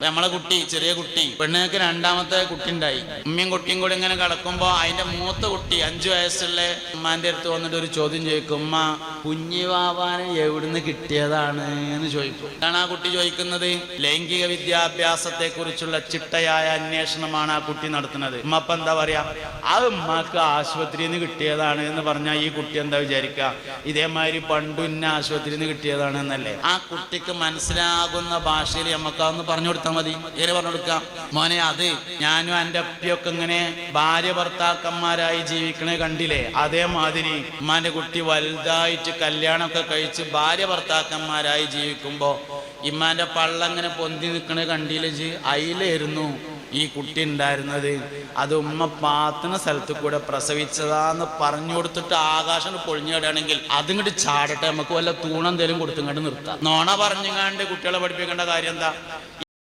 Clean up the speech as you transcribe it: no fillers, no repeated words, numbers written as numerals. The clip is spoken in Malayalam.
നമ്മളെ കുട്ടി, ചെറിയ കുട്ടി, പെണ്ണുങ്ങൾക്ക് രണ്ടാമത്തെ കുട്ടി ഉണ്ടായി. ഉമ്മയും കുട്ടിയും കൂടി ഇങ്ങനെ കിടക്കുമ്പോ അതിന്റെ മൂത്ത കുട്ടി 5 വയസ്സുള്ള ഉമ്മാന്റെ അടുത്ത് വന്നിട്ട് ഒരു ചോദ്യം ചോദിക്കും. ഉമ്മ, കുഞ്ഞിവാവാനെ എവിടുന്ന് കിട്ടിയതാണ് എന്ന് ചോദിക്കും. എന്താണ് ആ കുട്ടി ചോദിക്കുന്നത്? ലൈംഗിക വിദ്യാഭ്യാസത്തെ കുറിച്ചുള്ള ചിട്ടയായ അന്വേഷണമാണ് ആ കുട്ടി നടത്തുന്നത്. ഉമ്മ അപ്പൊ എന്താ പറയാ? അത് ഉമ്മക്ക് ആശുപത്രിയിൽ നിന്ന് കിട്ടിയതാണ് എന്ന് പറഞ്ഞാൽ ഈ കുട്ടി എന്താ വിചാരിക്കുക? ഇതേമാതിരി പണ്ടു ഇന്ന ആശുപത്രിയിൽ നിന്ന് കിട്ടിയതാണ് എന്നല്ലേ. ആ കുട്ടിക്ക് മനസ്സിലാകുന്ന ഭാഷയിൽ നമുക്ക് അതൊന്ന് പറഞ്ഞു കൊടുത്താൽ മതി. ഏറെ പറഞ്ഞു കൊടുക്കാം, മോനെ അത് ഞാനും എൻ്റെ അപ്പിയൊക്കെ ഇങ്ങനെ ഭാര്യ ഭർത്താക്കന്മാരായി ജീവിക്കണേ കണ്ടില്ലേ, അതേമാതിരി ഉമ്മാന്റെ കുട്ടി വലുതായിട്ട് കല്യാണമൊക്കെ കഴിച്ച് ഭാര്യ ഭർത്താക്കന്മാരായി ജീവിക്കുമ്പോ ഇമ്മാന്റെ പള്ളങ്ങനെ പൊന്തി നിൽക്കണേ കണ്ടില്ലേ, അതിലായിരുന്നു ഈ കുട്ടി ഉണ്ടായിരുന്നത്. അത് ഉമ്മ പാത്തുന്ന സ്ഥലത്ത് കൂടെ പ്രസവിച്ചതാന്ന് പറഞ്ഞു കൊടുത്തിട്ട് ആകാശം പൊളിഞ്ഞിടുകയാണെങ്കിൽ അതിങ്ങോട്ട് ചാടട്ടെ, നമുക്ക് വല്ല തൂണെന്തേലും കൊടുത്തുങ്ങോട്ട് നിർത്താം. നോണ പറഞ്ഞുങ്ങാണ്ട് കുട്ടികളെ പഠിപ്പിക്കേണ്ട കാര്യം എന്താ?